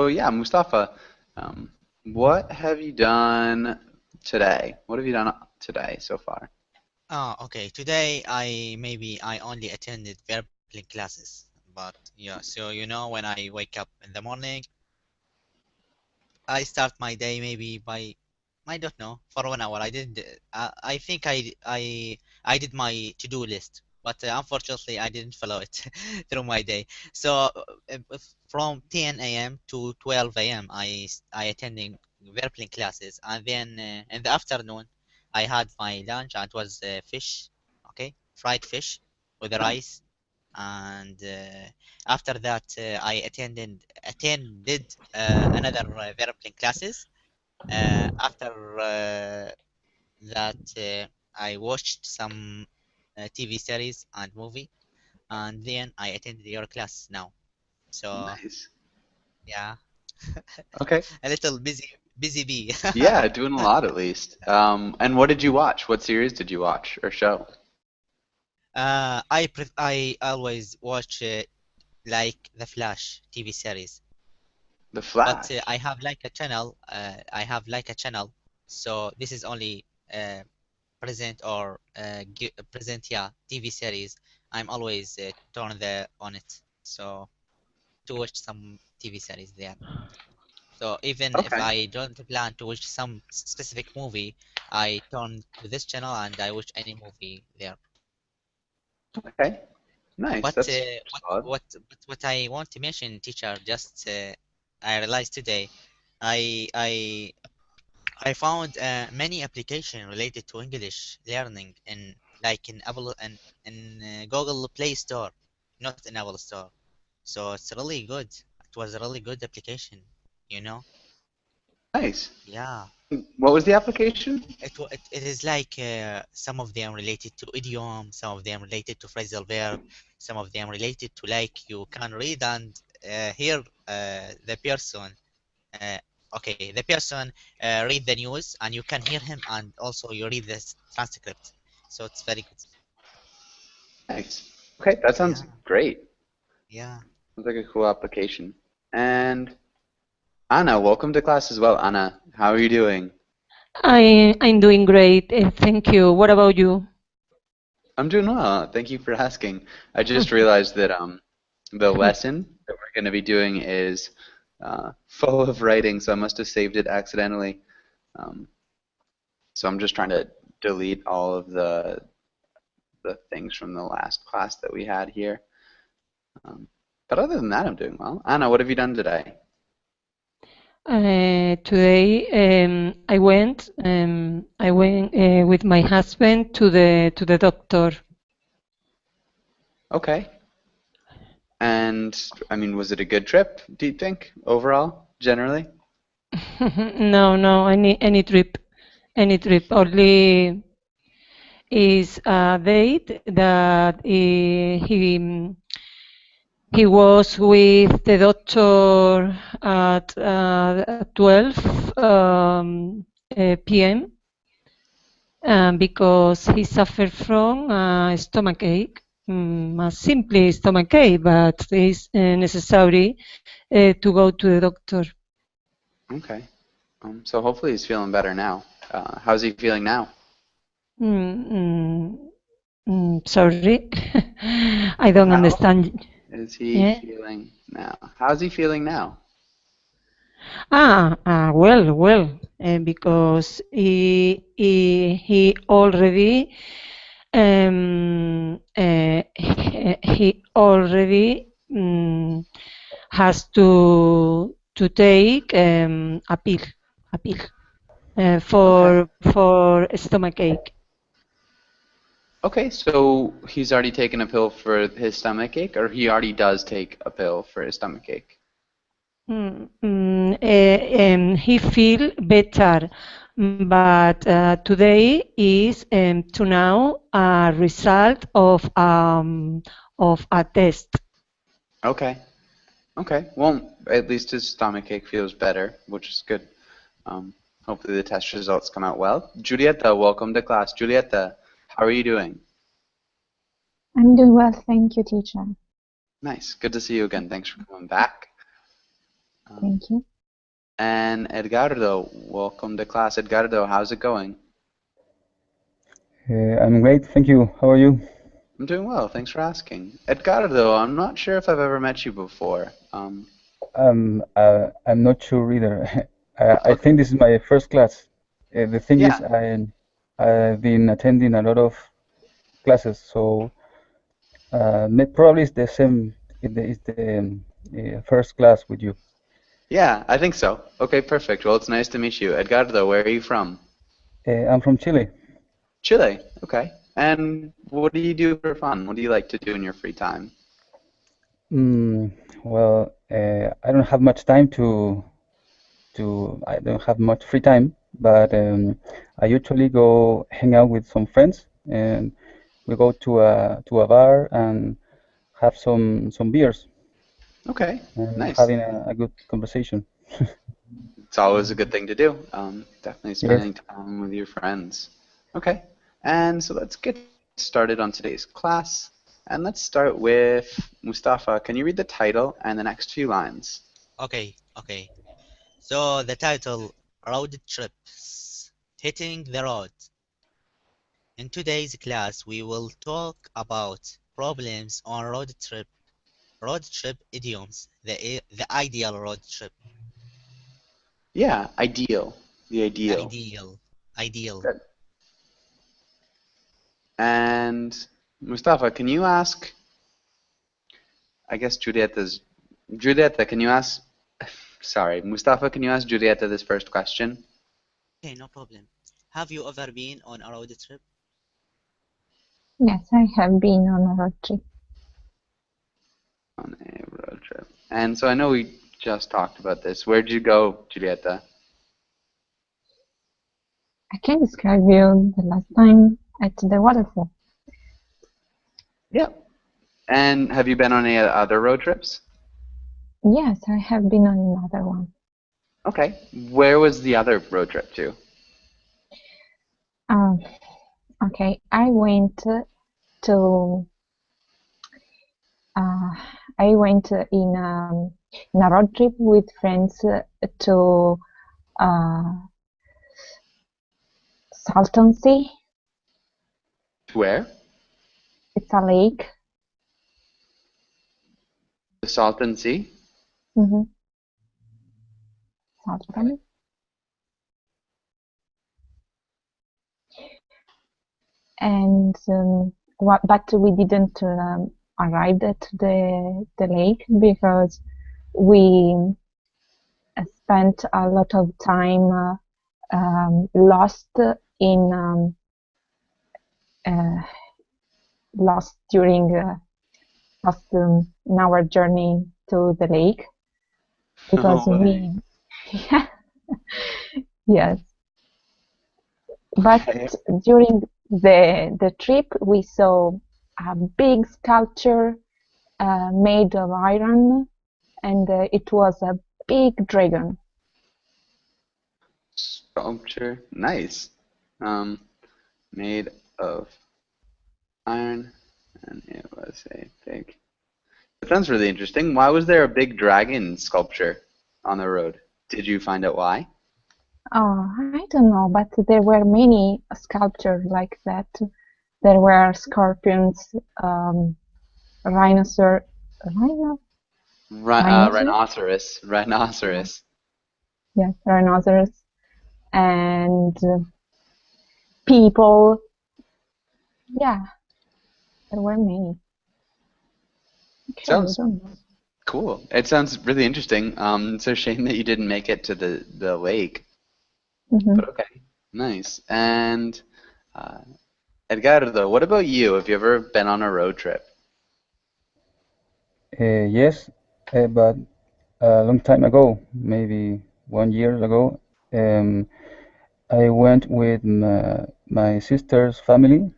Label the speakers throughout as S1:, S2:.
S1: yeah, Mustafa, um, what have you done today? What have you done today so far?
S2: Okay. Today I only attended verbal classes, but yeah. So when I wake up in the morning, I start my day maybe by I don't know for 1 hour. I didn't. I think I did my to-do list, but unfortunately I didn't follow it through my day. So from 10 a.m. to 12 a.m. I attending verbal classes, and then in the afternoon I had my lunch, and it was fish, okay, fried fish with the
S1: Oh,
S2: rice, and after that I attended another Veraplane classes. After that I watched some TV series and movie, and then I attended your class now. So
S1: nice.
S2: yeah,
S1: Okay.
S2: a little busy bee.
S1: Yeah, doing a lot at least. And what did you watch? What series did you watch or show?
S2: I always watch like the Flash TV series.
S1: The
S2: But
S1: Flash.
S2: I have like a channel. I have like a channel. So this is only present or present, yeah, TV series. I'm always turn the on it. So to watch some TV series there. So even if
S1: Okay.
S2: I don't plan to watch some specific movie, I turn to this channel and I watch any movie there.
S1: Okay. Nice.
S2: But
S1: That's solid.
S2: what I want to mention, teacher, just I realized today, I I found many applications related to English learning in like in Apple and in Google Play Store, not in Apple Store. So it's really good. It was a really good application, you know?
S1: Nice.
S2: Yeah.
S1: What was the application?
S2: It is like some of them related to idiom, some of them related to phrasal verb, some of them related to like you can read and hear the person. Uh, okay, the person read the news and you can hear him, and also you read the transcript. So it's very good.
S1: Nice. Okay, that sounds
S2: Yeah,
S1: great.
S2: yeah.
S1: Sounds like a cool application. And Anna, welcome to class as well. Anna, how are you doing?
S3: I'm doing great. Thank you. What about you?
S1: I'm doing well. Thank you for asking. I just realized that the lesson that we're going to be doing is full of writing, so I must have saved it accidentally. Um, so I'm just trying to delete all of the things from the last class that we had here. Um, but other than that, I'm doing well. Anna, what have you done today?
S3: Today I went with my husband to the doctor.
S1: Okay. And I mean, was it a good trip, do you think, overall, generally?
S3: No, no, any trip. Only is a date that he was with the doctor at 12 p.m. Because he suffered from stomach ache, simply stomach ache, but it's necessary to go to the doctor.
S1: Okay. So hopefully he's feeling better now. How's he feeling now?
S3: Mm, Sorry, I don't
S1: How
S3: understand.
S1: is he
S3: Yeah.
S1: feeling now? How's he feeling now?
S3: Well, because he already he already has to take a pill
S1: Okay.
S3: for stomach ache.
S1: Okay, so he's already taken a pill for his stomach ache, or he already does take a pill for his stomach ache?
S3: He feel better, but today is to now a result of a test.
S1: Okay. Okay. Well, at least his stomach ache feels better, which is good. Um, Hopefully the test results come out well. Julieta, welcome to class. Julieta, how are you doing?
S4: I'm doing well, thank you, teacher.
S1: Nice. Good to see you again. Thanks for coming back.
S4: Thank you.
S1: And Edgardo, welcome to class. Edgardo, how's it going?
S5: I'm great, thank you. How are you?
S1: I'm doing well, thanks for asking. Edgardo, I'm not sure if I've ever met you before.
S5: I'm not sure either. I
S1: Okay.
S5: think this is my first class. The thing is,
S1: Yeah,
S5: I've been attending a lot of classes, so probably it's the same. It's the first class with you.
S1: yeah, I think so. Okay, perfect. Well, it's nice to meet you. Edgardo, where are you from?
S5: I'm from Chile.
S1: Chile. Okay. And what do you do for fun? What do you like to do in your free time?
S5: Mm, well, I don't have much time I don't have much free time, but I usually go hang out with some friends, and we go to a bar and have some beers
S1: Okay,
S5: and
S1: nice.
S5: having a good conversation.
S1: It's always a good thing to do. Definitely
S5: Yes.
S1: spending time with your friends. Okay, and so let's get started on today's class. And let's start with Mustafa. Can you read the title and the next few lines?
S2: Okay, okay. So the title, Road Trips, Hitting the Road. In today's class, we will talk about problems on road trip idioms, the ideal road trip,
S1: Yeah, ideal. The ideal.
S2: ideal, ideal.
S1: Good. And Mustafa, can you ask, I guess Julieta, can you ask, sorry, Mustafa, can you ask Julieta this first question?
S2: Okay, no problem. Have you ever been on a road trip?
S4: Yes, I have been on a road trip.
S1: On a road trip. And so I know we just talked about this. Where'd you go, Julieta?
S4: I can describe you the last time at the waterfall.
S1: Yep. And have you been on any other road trips?
S4: Yes, I have been on another one.
S1: Okay. Where was the other road trip to?
S4: Okay, I went to I went in a road trip with friends to uh, Salton Sea.
S1: Where?
S4: It's a lake.
S1: The Salton Sea?
S4: Mm-hmm. Salton. And but we didn't arrive at the lake because we spent a lot of time lost uh, lost during in our journey to the lake because
S1: No way.
S4: yes, but
S1: Okay.
S4: during the trip we saw a big sculpture made of iron, and it was a big dragon.
S1: Sculpture. Nice. Um, made of iron, and it was a big. That sounds really interesting. Why was there a big dragon sculpture on the road? Did you find out why?
S4: Oh, I don't know, but there were many sculptures like that. There were scorpions, rhinoceros, rhino, rhinoceros,
S1: Rhinoceros. Rhinoceros.
S4: yes, rhinoceros, and people. Yeah, there were many. Okay, I
S1: Sounds
S4: don't know.
S1: cool. It sounds really interesting. It's a shame that you didn't make it to the lake,
S4: Hmm.
S1: but okay, nice. And uh, Edgardo, what about you? Have you ever been on a road trip?
S5: Yes, but a long time ago, maybe 1 year ago, um, I went with my sister's family.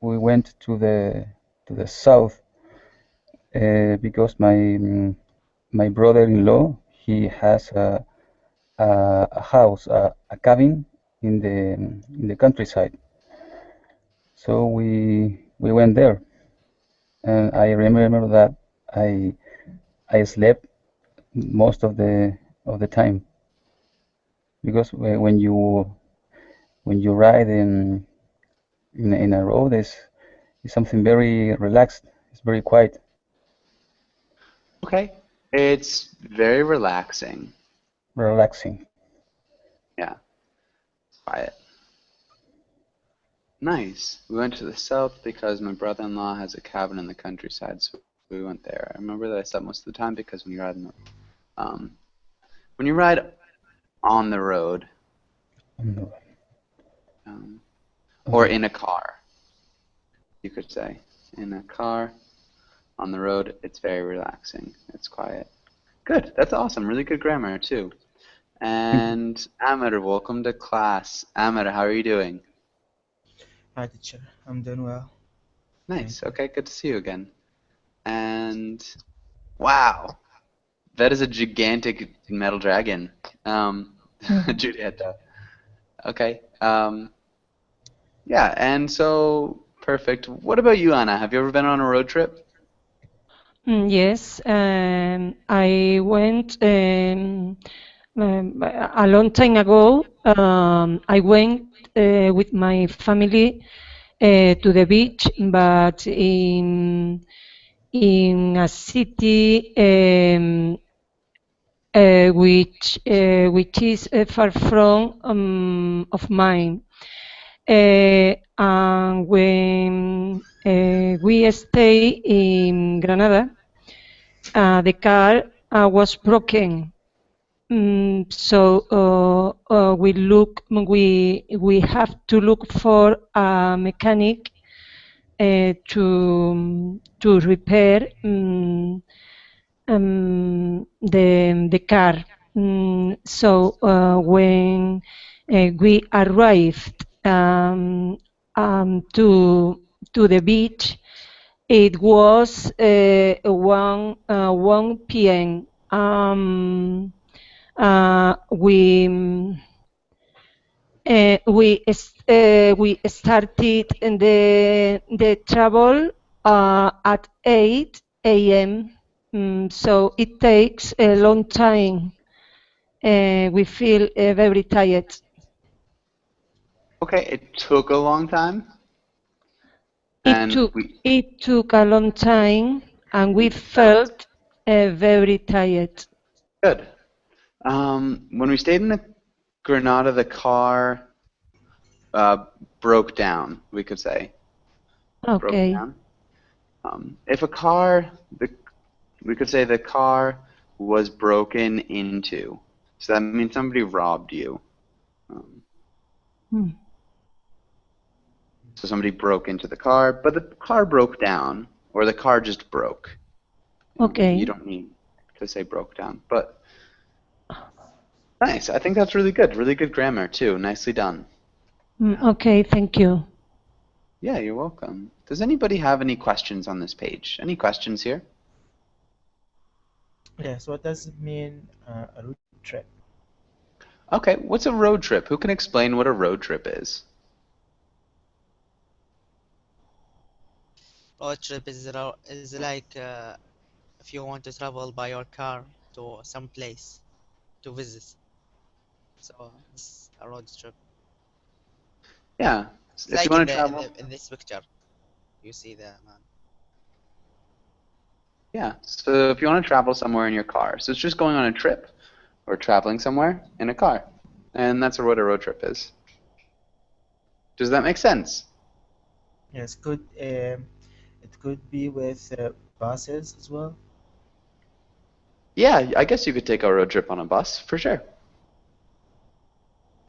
S5: We went to the south because my brother-in-law, he has a house, a cabin in the countryside. So we went there, and I remember that I slept most of of the time, because when you ride in a road, it's something very relaxed. It's very quiet.
S1: Okay. It's very relaxing.
S5: Relaxing.
S1: Yeah. Quiet. Nice. We went to the south because my brother-in-law has a cabin in the countryside, so we went there. I remember that I slept most of the time because when you ride on the road, or
S5: Okay.
S1: in a car, you could say, in a car on the road, it's very relaxing. It's quiet. Good. That's awesome. Really good grammar too. And Amir, welcome to class. Amir, how are you doing?
S6: Hi, teacher. I'm doing well.
S1: Nice. Okay, good to see you again. And wow, that is a gigantic metal dragon. Julieta. Okay. Yeah, and so perfect. What about you, Anna? Have you ever been on a road trip?
S3: Yes, I went a long time ago. I went with my family to the beach, but in a city which is far from of mine. And when we stay in Granada, the car was broken. So we have to look for a mechanic to repair the car. So when we arrived to the beach, it was 1 p.m. We started in the travel at 8 a.m. So it takes a long time. We feel very tired.
S1: Okay, it took a long time,
S3: It
S1: and
S3: took it took a long time, and we felt very tired.
S1: good. When we stayed in Granada, the car broke down, we could say. Broke
S3: Okay.
S1: down. If a car, we could say the car was broken into. So that means somebody robbed you.
S3: Hmm.
S1: So somebody broke into the car, but the car broke down, or the car just broke.
S3: Okay.
S1: You don't need to say broke down, but nice. I think that's really good. Really good grammar too. Nicely done.
S3: Okay, thank you.
S1: Yeah, you're welcome. Does anybody have any questions on this page? Any questions here?
S6: Yes, what does it mean, a road trip?
S1: Okay, what's a road trip? Who can explain what a road trip is?
S2: Road trip is like if you want to travel by your car to some place to visit. So it's a road trip.
S1: Yeah,
S2: It's
S1: if you
S2: like
S1: want to travel.
S2: in this picture, you see the man.
S1: Yeah, so if you want to travel somewhere in your car, so it's just going on a trip or traveling somewhere in a car, and that's what a road trip is. Does that make sense?
S6: Yes, it could be with buses as well.
S1: Yeah, I guess you could take a road trip on a bus for sure.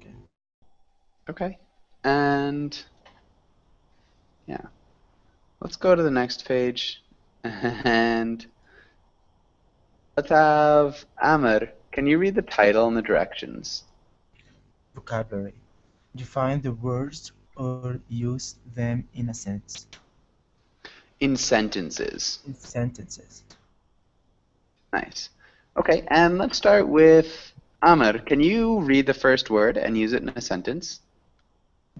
S6: Okay.
S1: Okay, and yeah, let's go to the next page, and let's have Amr. Can you read the title and the directions?
S6: Vocabulary. Define the words or use them in a sentence.
S1: In sentences.
S6: In sentences.
S1: Nice. Okay, and let's start with Amr. Can you read the first word and use it in a sentence?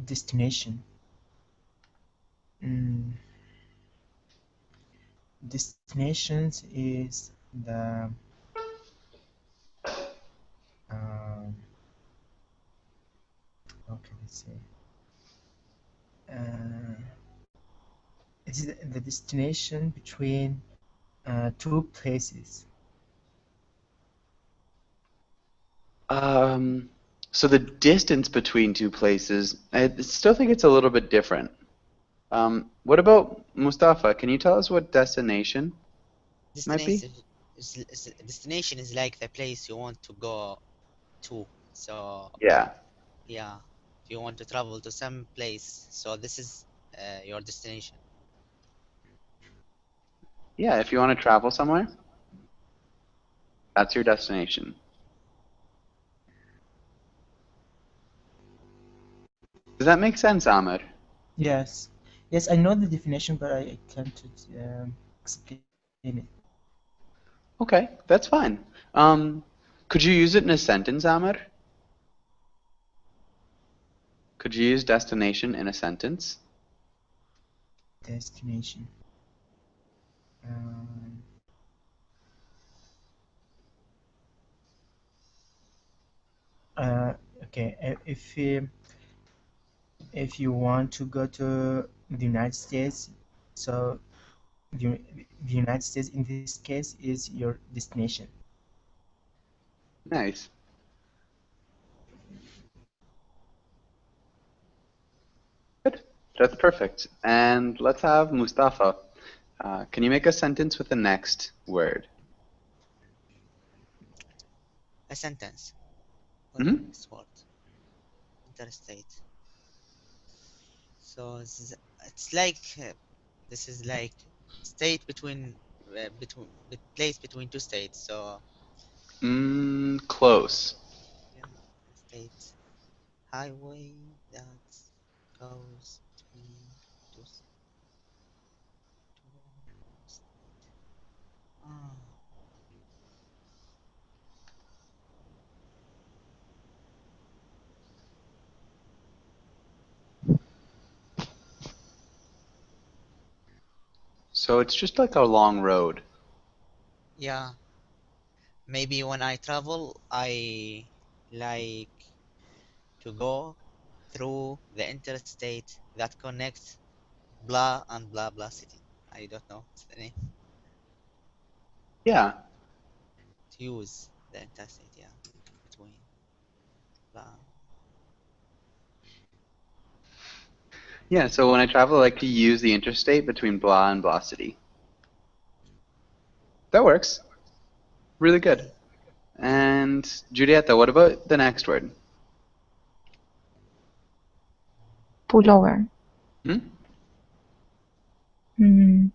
S6: Destination. Mm, Destinations is the let's see. It is the destination between two places.
S1: So the distance between two places, I still think it's a little bit different. What about Mustafa? Can you tell us what destination might be?
S2: Destination is like the place you want to go to. So
S1: Yeah.
S2: yeah, if you want to travel to some place, so this is your destination.
S1: Yeah, if you want to travel somewhere, that's your destination. Does that make sense, Amr?
S6: Yes. Yes, I know the definition, but I can't explain it.
S1: Okay, that's fine. Could you use it in a sentence, Amr? Could you use destination in a sentence?
S6: Destination. Okay, if you want to go to the United States, so the United States in this case is your destination.
S1: Nice. Good. That's perfect. And let's have Mustafa. Can you make a sentence with the next word?
S2: A sentence.
S1: Mhm.
S2: Next word. Interstate. So it's like this is like state between place between two states. So
S1: Close.
S2: yeah, state highway that goes between two. Ah,
S1: So it's just like a long road.
S2: yeah. Maybe when I travel, I like to go through the interstate that connects blah and blah blah city. I don't know what's the name.
S1: Yeah.
S2: To use the interstate, yeah, between blah.
S1: Yeah, so when I travel, I like to use the interstate between blah and blah city. That works. Really good. And Julieta, what about the next word?
S4: Pullover.
S1: Hmm?
S4: Mm.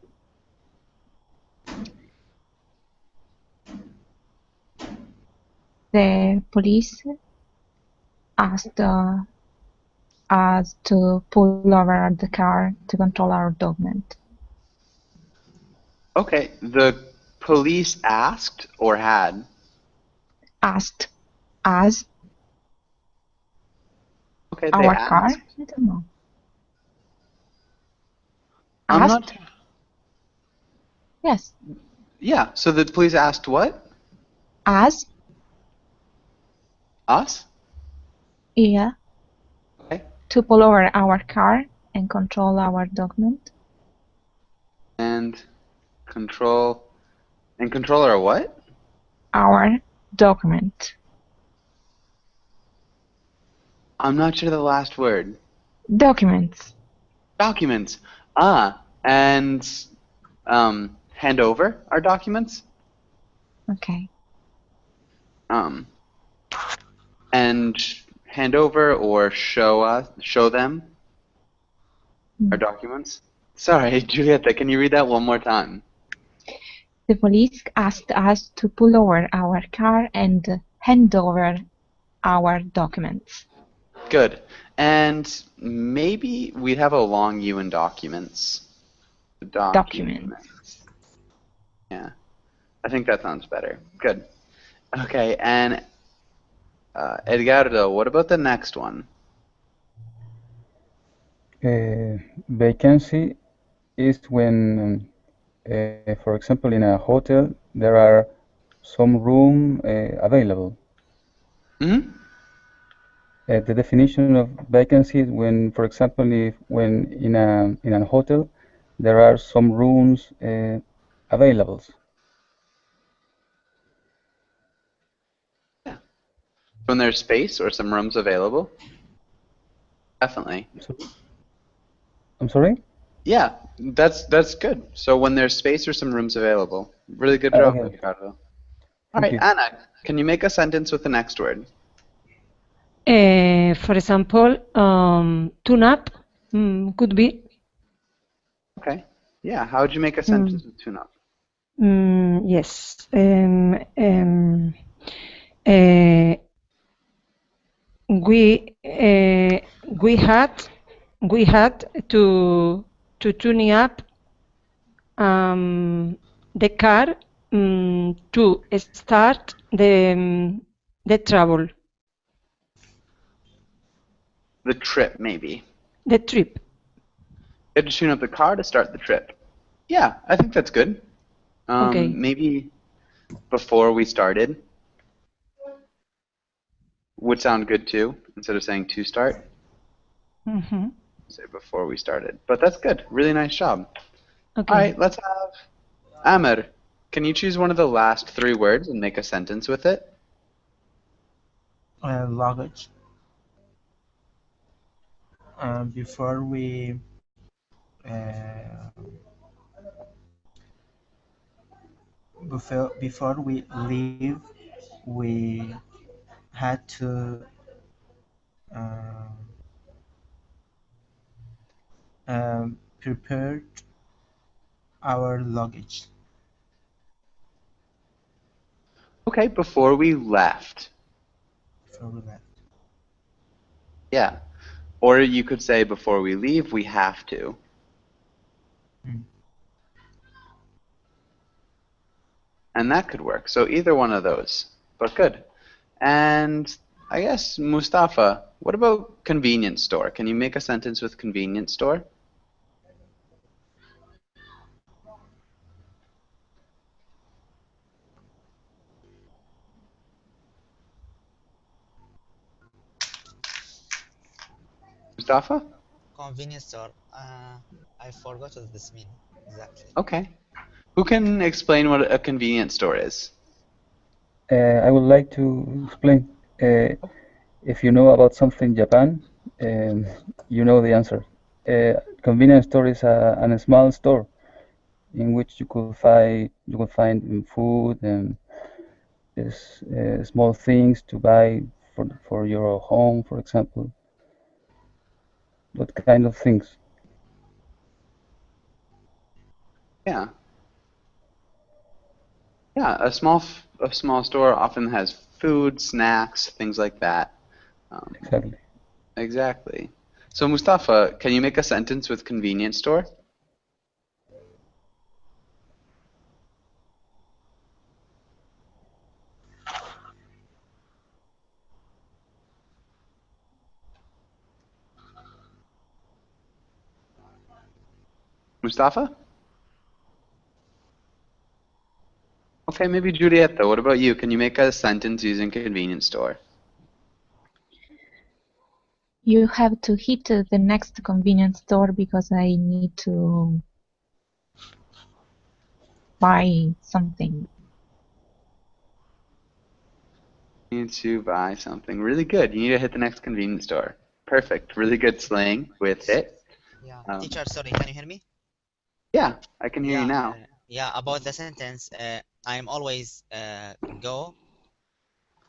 S4: The police asked us to pull over the car to control our document.
S1: Okay, the police asked or had?
S4: Asked us
S1: Okay, they
S4: our car.
S1: asked.
S4: I don't know.
S1: I'm
S4: Asked?
S1: not.
S4: Yes.
S1: Yeah, so the police asked what?
S4: Us?
S1: Us?
S4: Yeah.
S1: Okay.
S4: To pull over our car and control our document.
S1: And control. And control our what?
S4: Our document.
S1: I'm not sure the last word.
S4: Documents.
S1: Documents. And hand over our documents.
S4: Okay.
S1: And hand over or show them our documents. Sorry, Julieta, can you read that one more time?
S4: The police asked us to pull over our car and hand over our documents.
S1: Good. And maybe we'd have a long U in documents.
S4: Documents.
S1: Yeah. I think that sounds better. Good. Okay, and Edgardo, what about the next one?
S5: Vacancy is when, for example, in a hotel, there are some room available.
S1: Hmm?
S5: The definition of vacancy is when, for example, when in a hotel there are some rooms available.
S1: Yeah. When there's space or some rooms available. Definitely.
S5: I'm sorry?
S1: Yeah, that's good. So when there's space or some rooms available. Really good job,
S5: Okay.
S1: Ricardo. All
S5: Thank
S1: right,
S5: you.
S1: Anna, can you make a sentence with the next word?
S3: For example, tune up could be.
S1: Okay. Yeah, how would you make a sentence with tune up?
S3: Yes. Uh, we had to tune up the car to start the travel,
S1: The trip, maybe.
S3: the trip.
S1: You had to tune up the car to start the trip. Yeah, I think that's good.
S3: Okay.
S1: Maybe before we started would sound good too, instead of saying to start.
S3: Mm-hmm.
S1: Say before we started. But that's good. Really nice job.
S3: Okay.
S1: All right, let's have Amr. Can you choose one of the last 3 words and make a sentence with it?
S6: Luggage. Before we leave, we had to prepare our luggage.
S1: Okay, before we left.
S6: Before we left.
S1: Yeah. Or you could say before we leave, we have to. And that could work. So either one of those. But good. And I guess, Mustafa, what about convenience store? Can you make a sentence with convenience store? Mustafa?
S2: Convenience store. I forgot what this means exactly.
S1: Okay. Who can explain what a convenience store is?
S5: I would like to explain. If you know about something Japan, you know the answer. Convenience store is a small store in which you could find food and small things to buy for your home, for example. What kind of things?
S1: Yeah. Yeah, a small store often has food, snacks, things like that.
S5: Exactly.
S1: Exactly. So Mustafa, can you make a sentence with convenience store? Mustafa? Okay, maybe Julieta. What about you? Can you make a sentence using convenience store?
S4: You have to hit the next convenience store because I need to buy something.
S1: You need to buy something. Really good. You need to hit the next convenience store. Perfect. Really good slang with it.
S2: Yeah. Teacher, sorry, can you hear me?
S1: Yeah, I can hear you now.
S2: Yeah, about the sentence, I'm always go.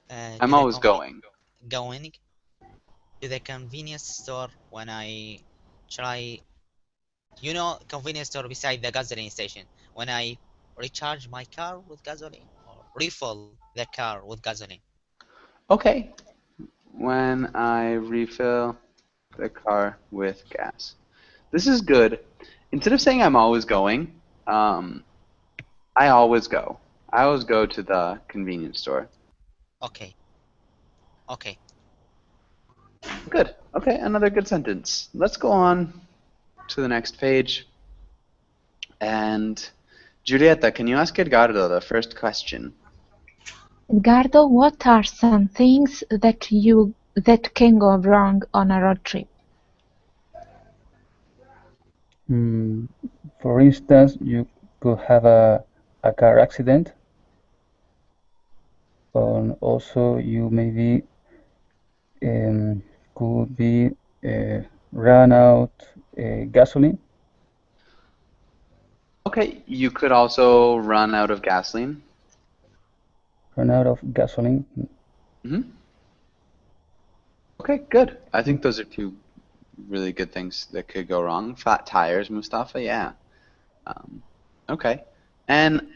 S1: I'm always going.
S2: Going to the convenience store when I try. You know, convenience store beside the gasoline station. When I recharge my car with gasoline or refill the car with gasoline.
S1: Okay. When I refill the car with gas. This is good. Instead of saying I'm always going, I always go. I always go to the convenience store.
S2: Okay. Okay.
S1: Good. Okay, another good sentence. Let's go on to the next page. And Julieta, can you ask Edgardo the first question?
S4: Edgardo, what are some things that you that can go wrong on a road trip?
S5: For instance, you could have a car accident, and also you maybe could be run out gasoline.
S1: Okay, you could also run out of gasoline.
S5: Run out of gasoline.
S1: Hmm. Okay, good. I think those are two really good things that could go wrong. Flat tires, Mustafa, yeah. Okay. And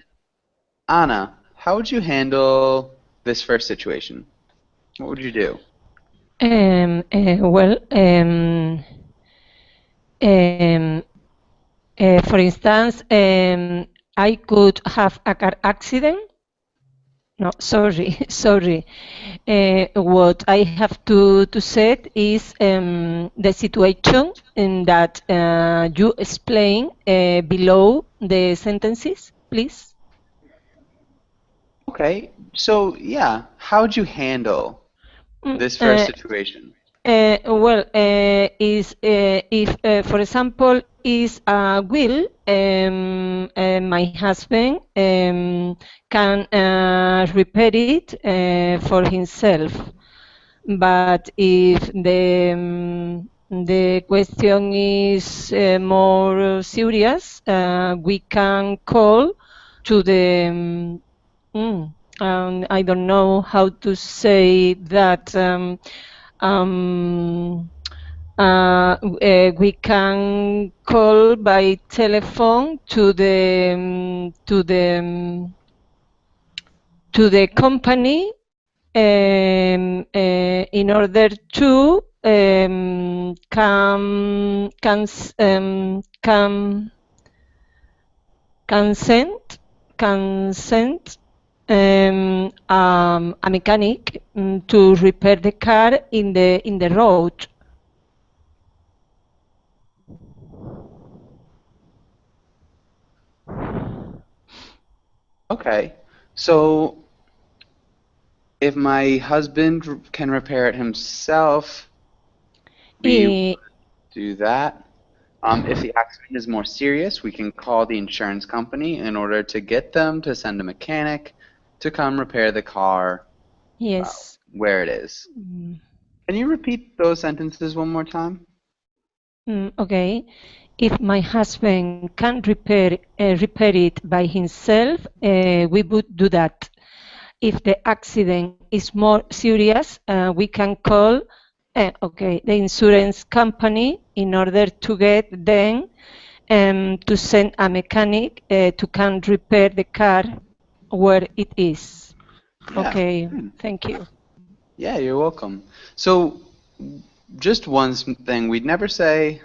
S1: Anna, how would you handle this first situation? What would you do?
S3: Well, for instance, I could have a car accident. No, sorry, sorry. What I have to say is the situation in that you explain below the sentences, please.
S1: Okay, so yeah, how would you handle this first situation?
S3: Well, is if, for example, is a will, my husband can repair it for himself. But if the question is more serious, we can call to the I don't know how to say that. We can call by telephone to the company in order to consent a mechanic to repair the car in the road.
S1: Okay, so if my husband can repair it himself, we would do that. If the accident is more serious, we can call the insurance company in order to get them to send a mechanic to come repair the car
S3: Yes.
S1: where it is. Can you repeat those sentences one more time?
S3: Okay. If my husband can repair it by himself, we would do that. If the accident is more serious, we can call the insurance company in order to get them to send a mechanic to come repair the car where it is.
S1: Yeah.
S3: Okay, thank you.
S1: Yeah, you're welcome. So, just one thing, we'd never say,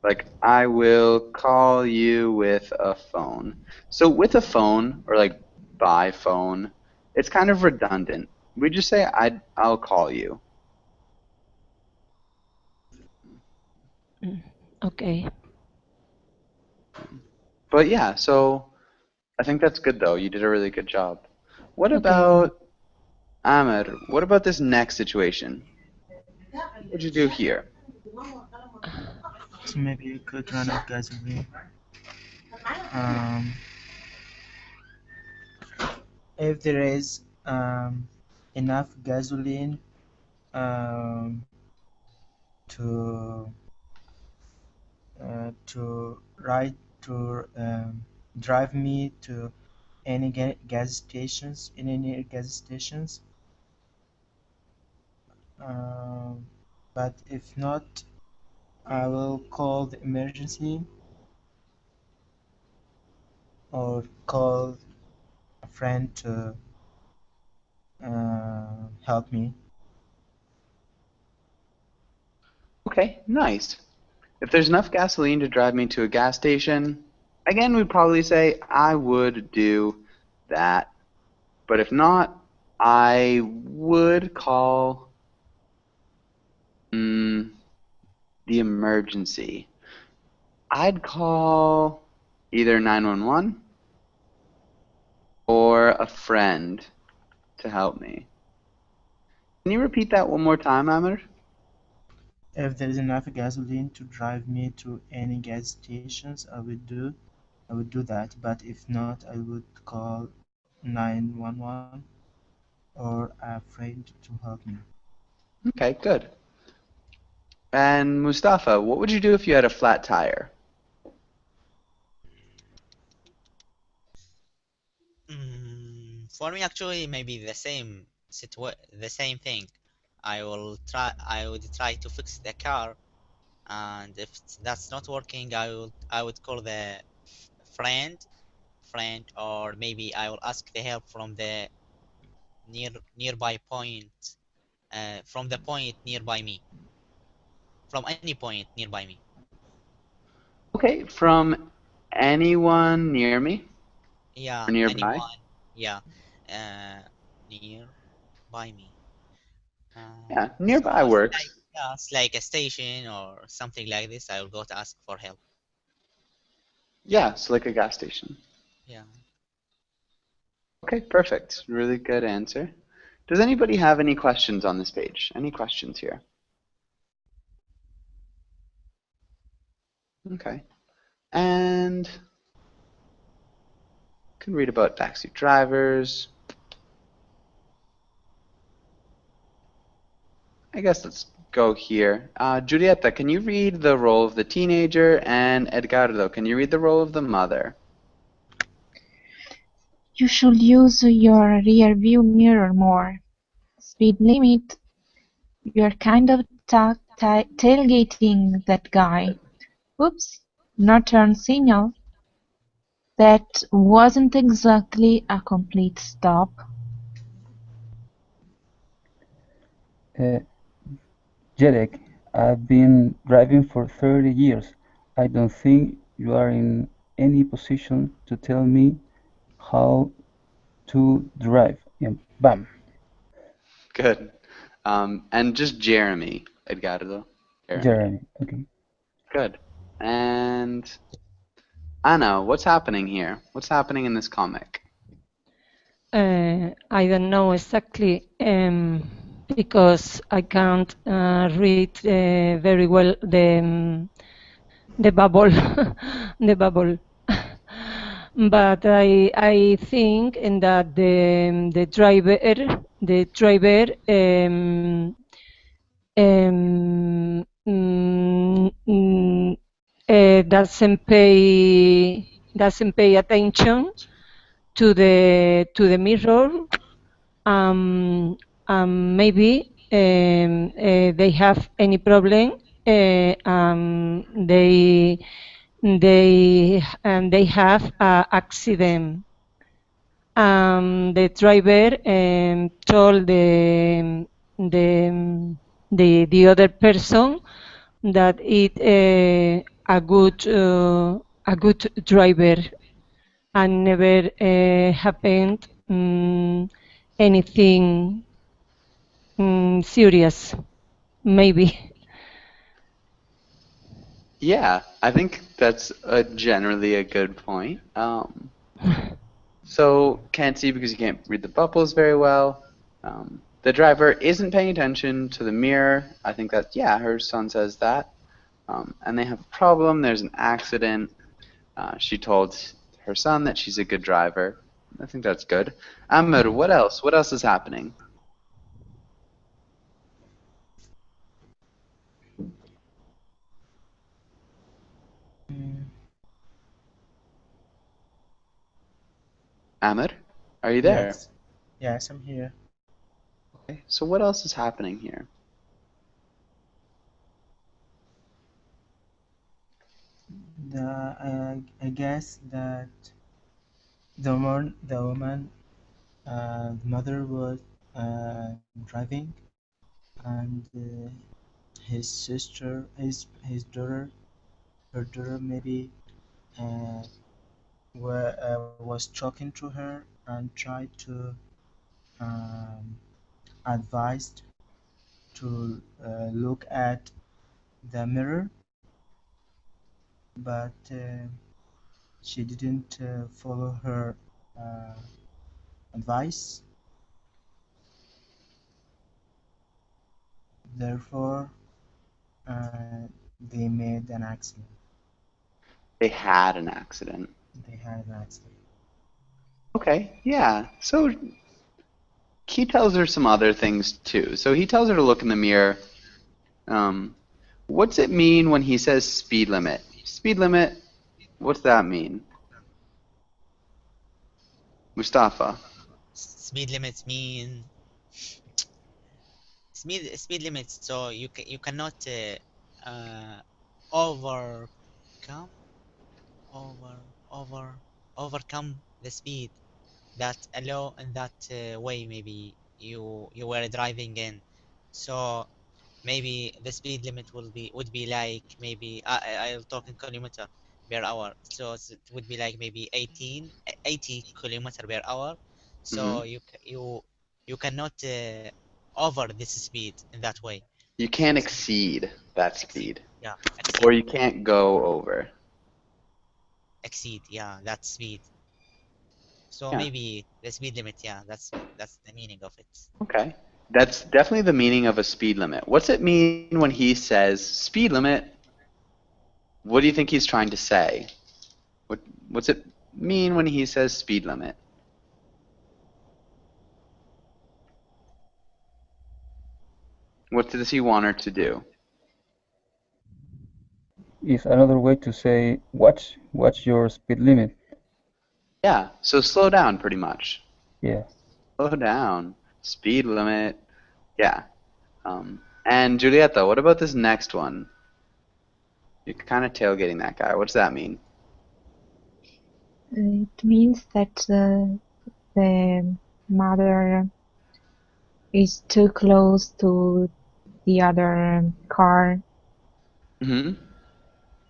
S1: like, I will call you with a phone. So, with a phone, or like by phone, it's kind of redundant. We just say, I'll call you.
S3: Okay.
S1: But yeah, so I think that's good though. You did a really good job. What
S3: Okay.
S1: about Ahmed? What about this next situation? What would you do here?
S6: So maybe you could run out gasoline. If there is enough gasoline to ride to drive me to any gas stations in any gas stations, but if not, I will call the emergency or call a friend to help me.
S1: Okay, nice. If there's enough gasoline to drive me to a gas station, again, we'd probably say I would do that. But if not, I would call the emergency. I'd call either 911 or a friend to help me. Can you repeat that one more time, Amr?
S6: If there is enough gasoline to drive me to any gas stations, I would do that. But if not, I would call 911 or a friend to help me.
S1: Okay, good. And Mustafa, what would you do if you had a flat tire?
S2: For me, actually, maybe the same thing. I would try to fix the car, and if that's not working, I would call the friend, or maybe I will ask the help from the nearby point, from the point nearby me, from any point nearby me.
S1: Okay, from anyone near me
S2: Yeah,
S1: or nearby?
S2: anyone. Yeah, uh, nearby me.
S1: Yeah,
S2: So
S1: nearby
S2: it's like,
S1: works.
S2: yeah, it's like a station or something like this. I will go to ask for help.
S1: Yeah, it's like a gas station.
S2: Yeah.
S1: Okay, perfect. Really good answer. Does anybody have any questions on this page? Any questions here? Okay. And can read about backseat drivers. I guess let's go here. Giulietta, can you read the role of the teenager? And Edgardo, can you read the role of the mother?
S4: You should use your rear view mirror more. Speed limit. You're kind of tailgating that guy. Oops, no turn signal. That wasn't exactly a complete stop.
S5: Jedek, I've been driving for 30 years. I don't think you are in any position to tell me how to drive. And bam.
S1: Good. And just Jeremy, Edgardo. Jeremy.
S5: Jeremy. Okay.
S1: Good. And Anna, what's happening here? What's happening in this comic?
S3: I don't know exactly because I can't read very well the bubble, the bubble. But I think in that the driver doesn't pay attention to the mirror. Maybe they have any problem. They have an accident. The driver told the other person that it a good driver and never happened anything serious, maybe.
S1: Yeah, I think that's generally a good point. So can't see because you can't read the bubbles very well. The driver isn't paying attention to the mirror. I think that, yeah, her son says that. And they have a problem. There's an accident. She told her son that she's a good driver. I think that's good. Amr, what else? What else is happening?
S6: Mm,
S1: Amr, are you there?
S6: yes, yes, I'm here.
S1: Okay, so what else is happening here?
S6: I guess that the woman, the mother was driving, and his sister, his daughter, her daughter maybe uh, was talking to her and tried to um, advised to look at the mirror, but she didn't follow her uh, advice. Therefore, they made an accident.
S1: They had an accident.
S6: They had an accident.
S1: Okay, yeah. So he tells her some other things too. So he tells her to look in the mirror. What's it mean when he says speed limit? Speed limit, what's that mean? Mustafa.
S2: Speed limits mean speed limits. So you cannot overcome over over overcome the speed that allow in that way maybe you were driving in. So maybe the speed limit would be like maybe I'll talk in kilometer per hour. So it would be like maybe 80 kilometer per hour. So
S1: Mhm.
S2: you cannot over this speed in that way.
S1: You can't exceed that speed.
S2: Yeah,
S1: Or
S2: exceed,
S1: you can't go over.
S2: yeah, that speed. So
S1: Yeah.
S2: maybe the speed limit, yeah, that's the meaning of it.
S1: Okay. That's definitely the meaning of a speed limit. What's it mean when he says speed limit? What do you think he's trying to say? What's it mean when he says speed limit? What does he want her to do?
S5: Is another way to say watch your speed limit.
S1: Yeah, so slow down pretty much.
S5: Yeah.
S1: Slow down. Speed limit. Yeah. And Julieta, what about this next one? You're kind of tailgating that guy. What's that mean?
S4: It means that the mother is too close to the other car,
S1: Mm-hmm.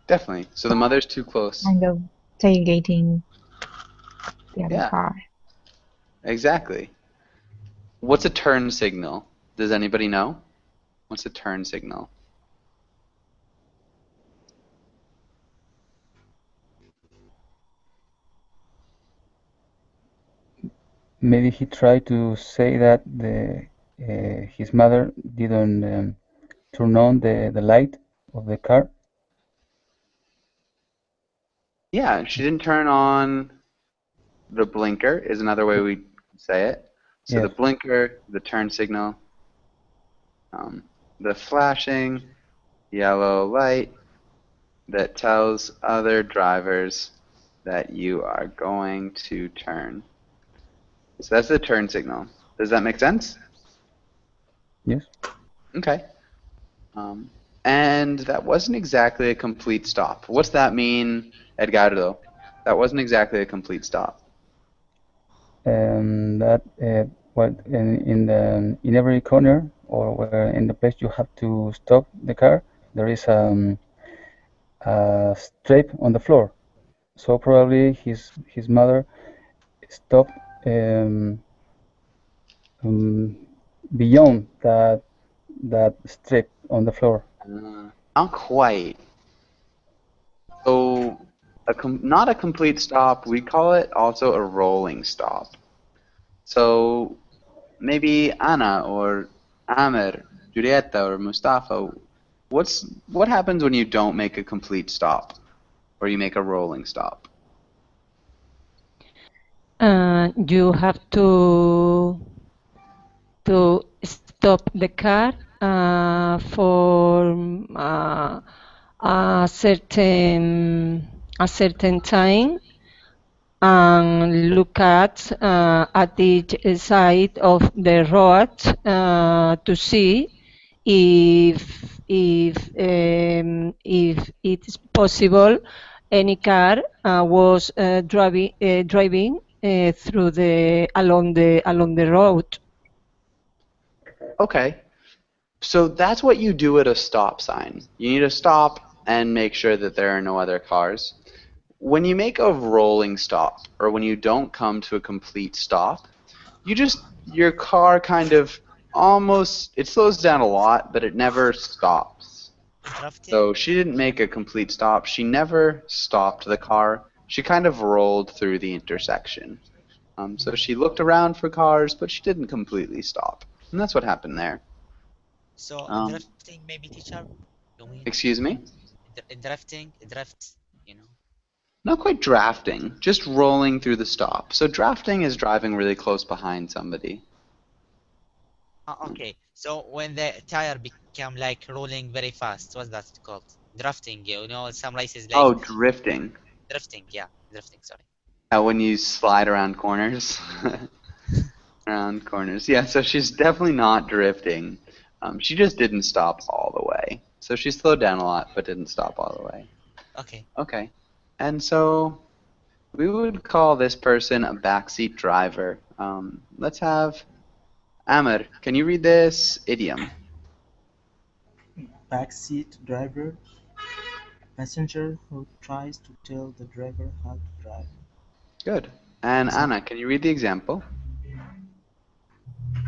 S1: Definitely. So the mother's too close.
S4: kind of tailgating the other
S1: Yeah,
S4: car.
S1: exactly. What's a turn signal? Does anybody know? What's a turn signal?
S5: Maybe he tried to say that his mother didn't turn on the light of the car.
S1: Yeah, she didn't turn on the blinker is another way we say it. So the
S5: Yes.
S1: blinker, the turn signal, the flashing yellow light that tells other drivers that you are going to turn. So that's the turn signal. Does that make sense?
S5: Yes.
S1: Okay. And that wasn't exactly a complete stop. What's that mean, Edgardo? That wasn't exactly a complete stop.
S5: That what in every corner or where in the place you have to stop the car, there is a strip on the floor. So probably his mother stopped beyond that strip on the floor.
S1: Not quite. So, not a complete stop. We call it also a rolling stop. So maybe Anna or Amir, Julieta or Mustafa, what happens when you don't make a complete stop, or you make a rolling stop?
S3: You have to stop the car for a certain time and look at each side of the road to see if it is possible any car was driving through along the road.
S1: Okay, so that's what you do at a stop sign. You need to stop and make sure that there are no other cars. When you make a rolling stop, or when you don't come to a complete stop, your car kind of it slows down a lot, but it never stops.
S2: Interrupting?
S1: So she didn't make a complete stop. She never stopped the car. She kind of rolled through the intersection. So she looked around for cars, but she didn't completely stop. And that's what happened there.
S2: So
S1: Um,
S2: drifting, maybe teacher. You mean
S1: excuse me?
S2: drifting, drift. You know.
S1: Not quite drafting, just rolling through the stop. So drafting is driving really close behind somebody.
S2: Okay. So when the tire become like rolling very fast, what's that called? Drifting. You know, some races like
S1: Oh, drifting.
S2: drifting. Yeah, drifting. Sorry.
S1: When you slide around corners. Around corners. Yeah, so she's definitely not drifting. She just didn't stop all the way. So she slowed down a lot, but didn't stop all the way.
S2: Okay.
S1: Okay. And so we would call this person a backseat driver. Let's have Amr. Can you read this idiom?
S6: Backseat driver, passenger who tries to tell the driver how to drive.
S1: Good. And Anna, can you read the example?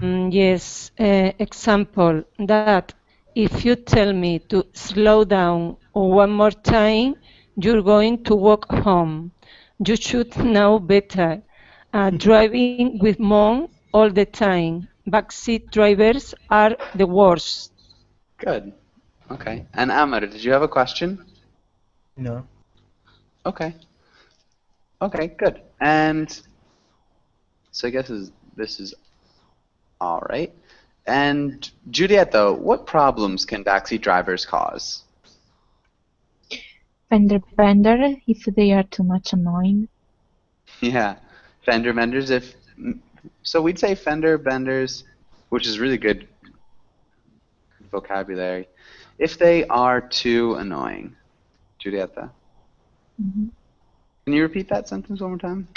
S3: Yes, example that if you tell me to slow down one more time, you're going to walk home. You should know better. Driving with mom all the time. Backseat drivers are the worst.
S1: Good. Okay. And Amr, did you have a question?
S6: No.
S1: Okay. Okay, good. And so I guess this is all right. And Giulietta, what problems can backseat drivers cause?
S4: Fender bender if they are too much annoying.
S1: Yeah, fender benders. So, we'd say fender benders, which is really good vocabulary, if they are too annoying. Giulietta,
S4: Mhm.
S1: can you repeat that sentence one more time?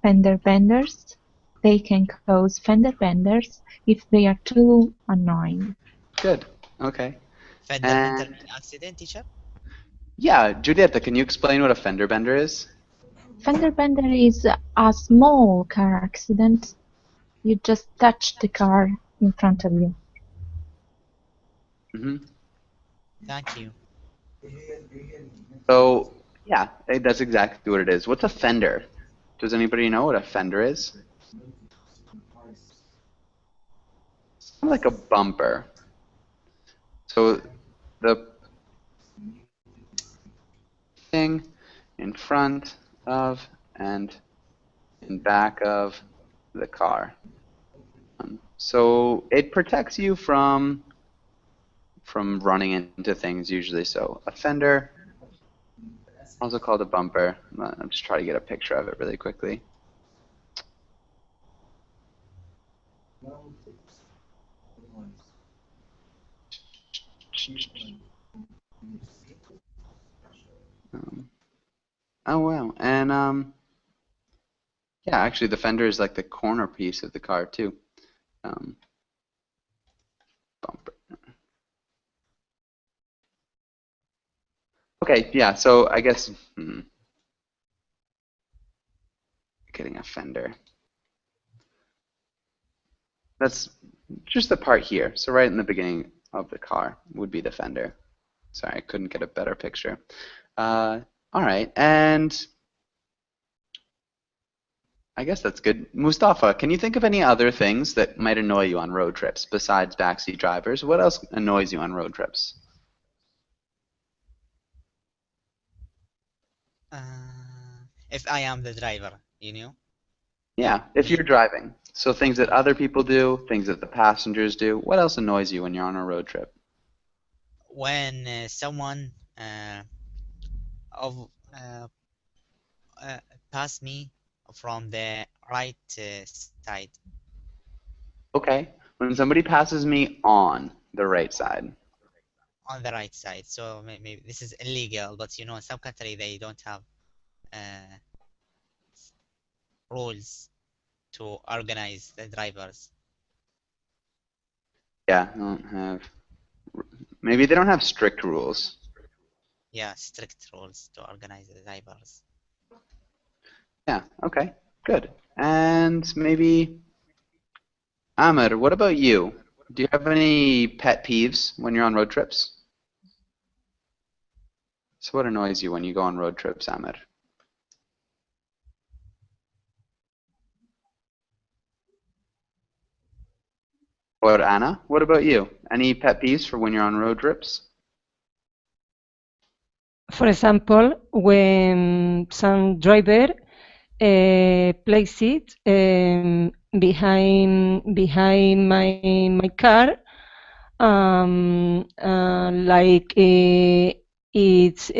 S4: Fender benders, they can cause fender benders if they are too annoying.
S1: Good. Okay.
S2: Fundamental
S1: And
S2: accident, teacher.
S1: yeah, Giulietta, can you explain what a fender bender is?
S4: Fender bender is a small car accident. You just touch the car in front of you.
S1: Hmm.
S2: Thank you.
S1: So, yeah, that's exactly what it is. What's a fender? Does anybody know what a fender is? It's kind of like a bumper. So the thing in front of and in back of the car. So it protects you from running into things usually. So a fender, also called a bumper. I'm just trying to get a picture of it really quickly. Oh wow, and yeah, actually the fender is like the corner piece of the car too. Bumper. Okay, yeah. So I guess getting a fender. That's just the part here. So right in the beginning of the car would be the fender. Sorry, I couldn't get a better picture. All right, and I guess that's good. Mustafa, can you think of any other things that might annoy you on road trips besides backseat drivers? What else annoys you on road trips?
S2: If I am the driver, you know.
S1: Yeah, if you're driving. So things that other people do, things that the passengers do. What else annoys you when you're on a road trip?
S2: When someone of pass me from the right side.
S1: Okay, when somebody passes me on the right side.
S2: On the right side. So maybe this is illegal, but you know, in some country they don't have uh, rules to organize the drivers.
S1: Yeah, I don't have. Maybe they don't have strict rules.
S2: Yeah, strict rules to organize the drivers.
S1: Yeah, okay, good. And maybe, Ahmed, what about you? Do you have any pet peeves when you're on road trips? So what annoys you when you go on road trips, Ahmed? Or Anna, what about you? Any pet peeves for when you're on road trips?
S3: For example, when some driver place it behind my car, like it's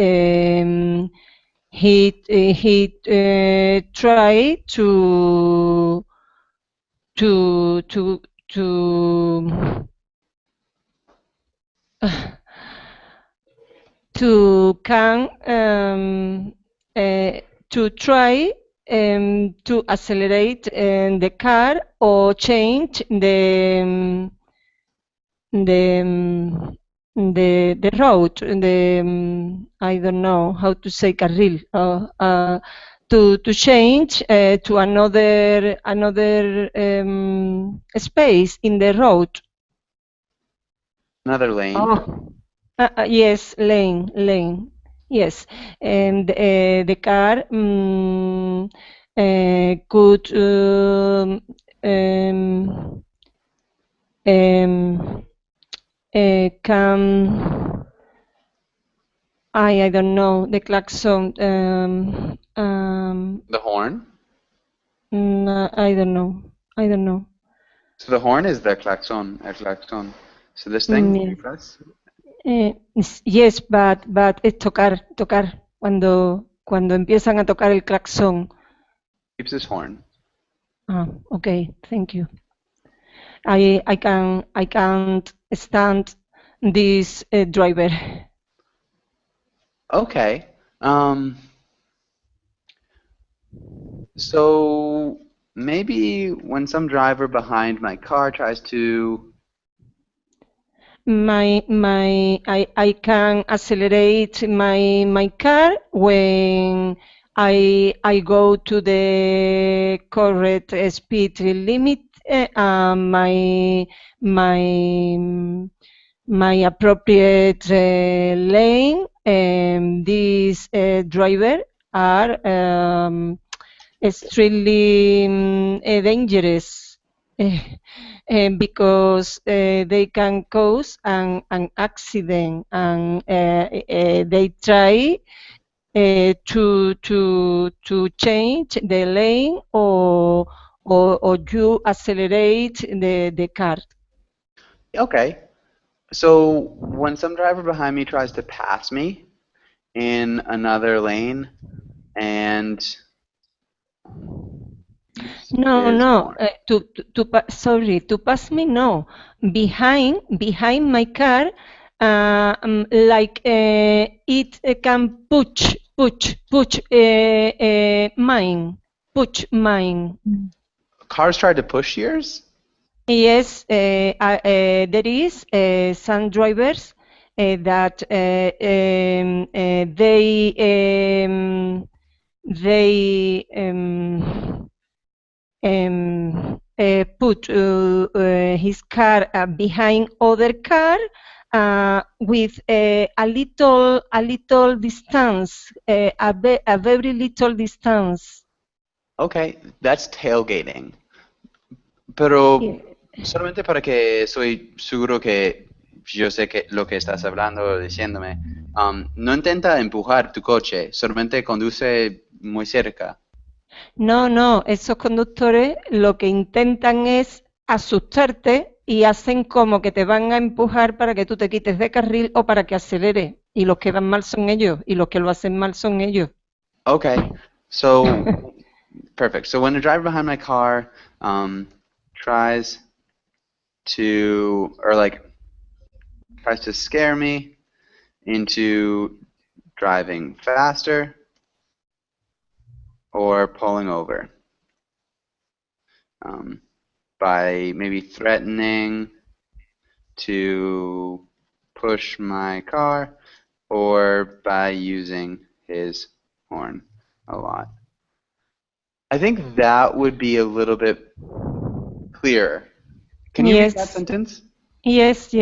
S3: he try to to can to try to accelerate the car or change the road, I don't know how to say carril, to change to another space in the road.
S1: Another lane.
S3: Oh. Yes, lane. Yes, and the car could come. I don't know the klaxon.
S1: The horn?
S3: No, I don't know.
S1: So the horn is the klaxon, el klaxon. So this thing you
S3: Yes.
S1: press?
S3: Yes, but es tocar cuando empiezan a tocar el claxon.
S1: Keeps his horn.
S3: Okay, thank you. I can't stand this driver.
S1: Okay. So maybe when some driver behind my car tries to
S3: I can accelerate my car when I go to the correct speed limit. My appropriate lane. These driver are extremely dangerous. Because they can cause an accident, and they try to change the lane or you accelerate the car.
S1: Okay. So when some driver behind me tries to pass me in another lane and
S3: No. To pass me, no. Behind my car, like it can push mine.
S1: Cars try to push yours?
S3: Yes, there is some drivers that they put his car behind other car with a little distance, a very little distance.
S1: Okay, that's tailgating. Pero solamente para que soy seguro que yo sé que lo que estás hablando o diciéndome, no intenta empujar tu coche, solamente conduce muy cerca.
S3: No, esos conductores lo que intentan es asustarte y hacen como que te van a empujar para que tú te quites de carril o para que acelere. Y los que van mal son ellos, y los que lo hacen mal son ellos.
S1: Okay, so perfect. So when the driver behind my car tries to scare me into driving faster or pulling over by maybe threatening to push my car or by using his horn a lot. I think that would be a little bit clearer. Can you read that sentence?
S3: Yes.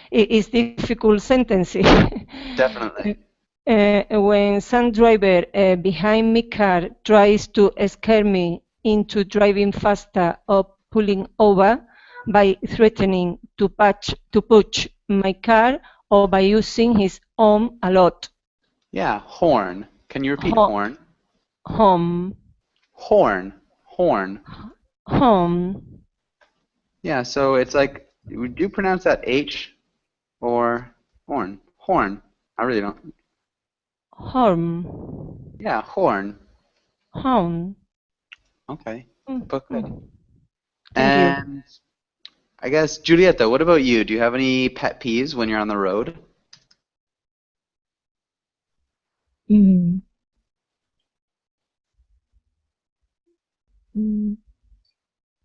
S3: It's difficult sentence.
S1: Definitely.
S3: When some driver behind my car tries to scare me into driving faster or pulling over, by threatening to push my car or by using his arm a lot.
S1: Yeah, horn. Can you repeat
S3: Ho-
S1: horn?
S3: Home.
S1: Horn. Horn.
S3: Home.
S1: Yeah, so it's like, would you pronounce that H or horn? Horn. I really don't.
S3: Horn.
S1: Yeah, horn.
S3: Horn.
S1: Okay,
S3: Mm,
S1: but good.
S3: Thank you.
S1: And I guess, Julieta, what about you? Do you have any pet peeves when you're on the road?
S4: Mm. Mm.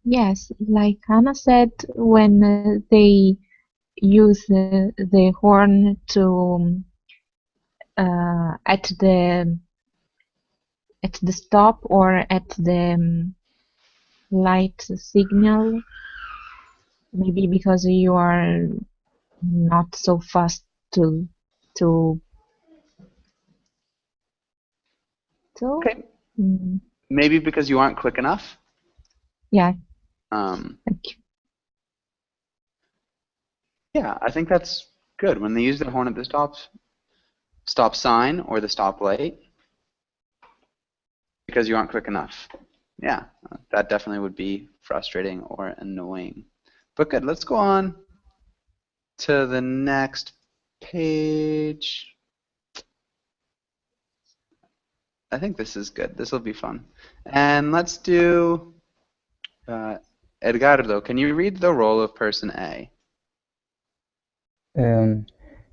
S4: Yes, like Anna said, when they use the horn to at the stop or at the light signal, maybe because you are not so fast to to
S1: Okay.
S4: mm,
S1: Maybe because you aren't quick enough.
S4: yeah,
S1: Um,
S4: thank you.
S1: yeah, I think that's good. When they use the horn at the stop sign or the stop light, because you aren't quick enough. Yeah, that definitely would be frustrating or annoying. But good, let's go on to the next page. I think this is good. This will be fun. And let's do Edgardo. Can you read the role of person A?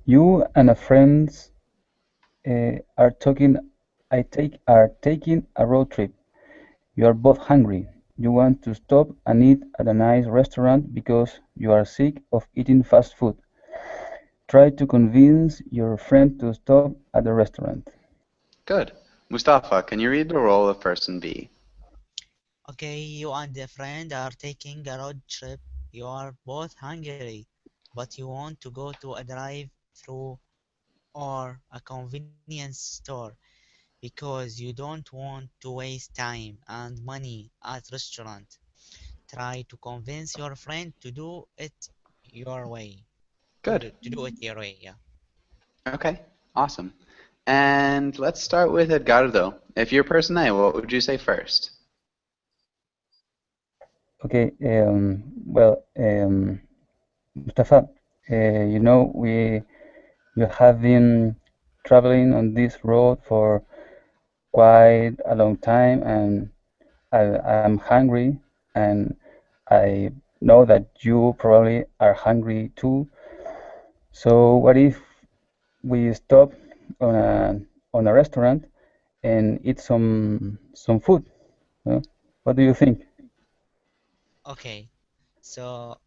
S5: You and a friend are taking a road trip. You are both hungry. You want to stop and eat at a nice restaurant because you are sick of eating fast food. Try to convince your friend to stop at the restaurant.
S1: Good. Mustafa, can you read the role of person B?
S2: Okay, you and a friend are taking a road trip. You are both hungry, but you want to go to a drive-through or a convenience store because you don't want to waste time and money at restaurant. Try to convince your friend to do it your way.
S1: Good.
S2: To do it your way, yeah.
S1: Okay, awesome. And let's start with Edgardo. If you're person A, what would you say first?
S5: Okay, Mustafa, we have been traveling on this road for quite a long time, and I'm hungry, and I know that you probably are hungry too. So what if we stop on a restaurant and eat some food? Huh? What do you think?
S2: Okay, so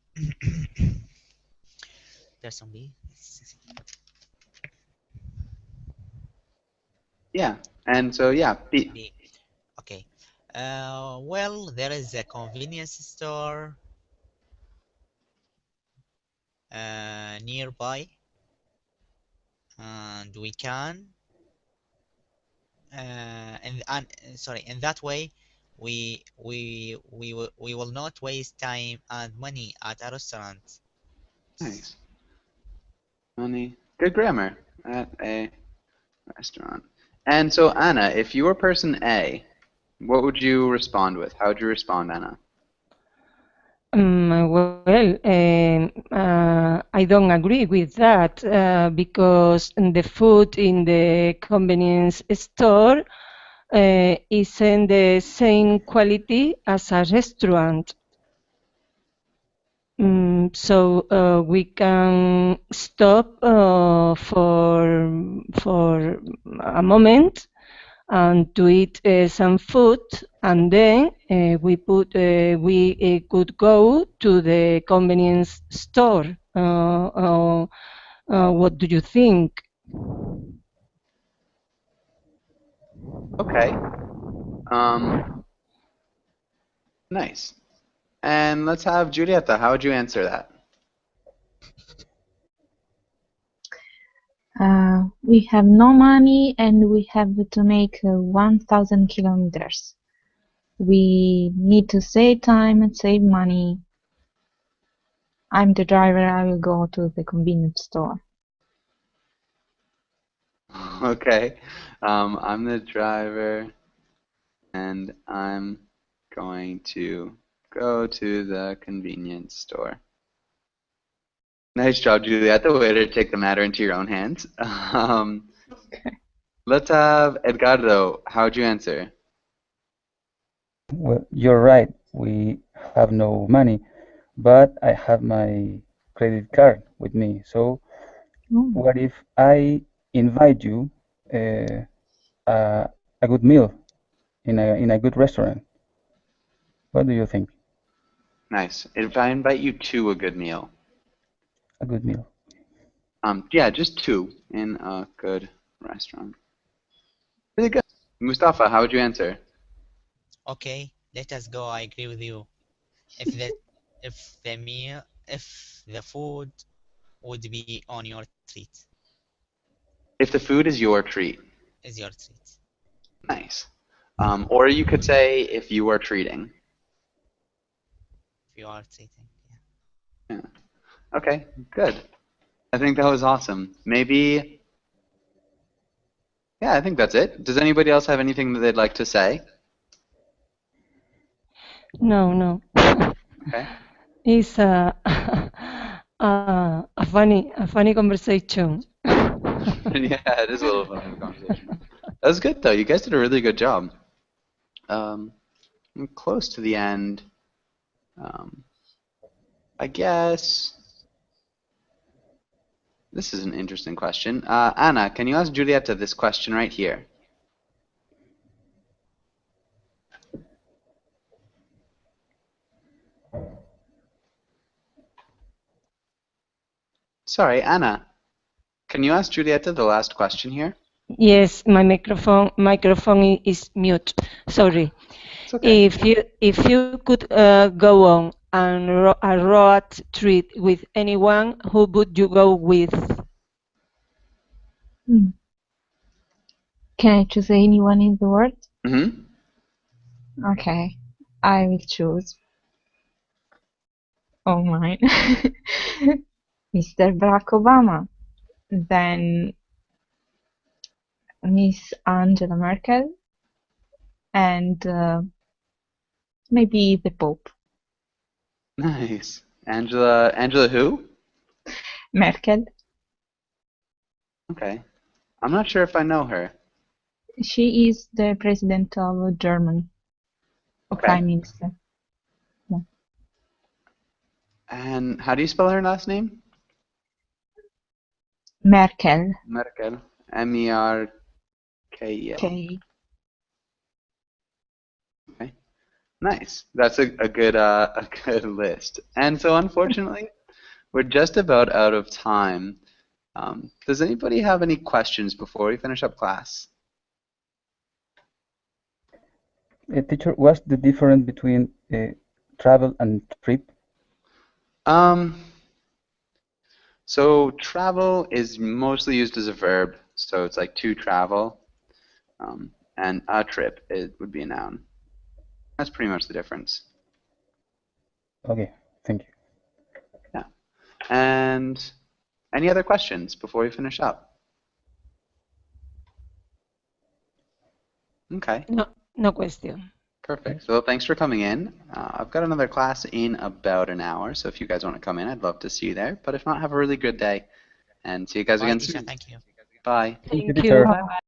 S2: person B.
S1: Yeah. And so, yeah, B.
S2: B. Okay. Well, there is a convenience store nearby, and we can and sorry, in that way, we will not waste time and money at a restaurant.
S1: Nice. Money. Good grammar at a restaurant. And so, Anna, if you were person A, what would you respond with? How would you respond, Anna?
S3: I don't agree with that because the food in the convenience store isn't the same quality as a restaurant. So we can stop for a moment and to eat some food, and then we could go to the convenience store. What do you think?
S1: Okay. Nice. And let's have Julieta. How would you answer that?
S4: We have no money and we have to make 1,000 kilometers. We need to save time and save money. I'm the driver. I will go to the convenience store.
S1: Okay. I'm the driver, and I'm going to go to the convenience store. Nice job, Juliet. The way to take the matter into your own hands. Let's have Edgardo. How'd you answer?
S5: Well, you're right. We have no money, but I have my credit card with me. So, what if I invite you a good meal in a good restaurant? What do you think?
S1: Nice. If I invite you to a good meal.
S5: A good meal.
S1: Yeah, just two in a good restaurant. Really good. Mustafa, how would you answer?
S2: Okay, let us go. I agree with you. If the food would be on your treat,
S1: If the food is your treat.
S2: is your treat.
S1: Nice. Or you could say if you are treating.
S2: If you are treating,
S1: Yeah. Okay, good. I think that was awesome. Maybe, yeah, I think that's it. Does anybody else have anything that they'd like to say?
S3: No.
S1: Okay.
S3: It's a funny conversation.
S1: Yeah, it is a little fun conversation. That was good though. You guys did a really good job. I'm close to the end. I guess this is an interesting question. Anna, can you ask Giulietta this question right here? Sorry, Anna. Can you ask Giulietta the last question here?
S3: Yes, my microphone is mute. Sorry.
S1: It's okay.
S3: If you could go on a road trip with anyone, who would you go with?
S4: Can I choose anyone in the world?
S1: Mm-hmm.
S4: Okay, I will choose. Oh mine. Mr. Barack Obama. Then Miss Angela Merkel. And maybe the Pope.
S1: Nice. Angela who?
S4: Merkel.
S1: Okay. I'm not sure if I know her.
S4: She is the president of Germany.
S1: Okay.
S4: Prime Minister. Yeah.
S1: And how do you spell her last name?
S4: Merkel.
S1: Merkel. Merkel.
S4: Okay.
S1: Okay. Nice. That's a good list. And so unfortunately, we're just about out of time. Does anybody have any questions before we finish up class?
S5: Teacher, what's the difference between travel and trip?
S1: So travel is mostly used as a verb, so it's like to travel, and a trip would be a noun. That's pretty much the difference.
S5: Okay, thank you.
S1: Yeah. And any other questions before we finish up? Okay.
S3: No question.
S1: Perfect. So thanks for coming in. I've got another class in about an hour, so if you guys want to come in, I'd love to see you there. But if not, have a really good day, and see you guys
S2: bye,
S1: again
S2: teacher.
S1: soon.
S2: Thank you.
S1: Bye.
S5: Thank you,
S3: Thank
S5: teacher.
S3: you. Bye-bye.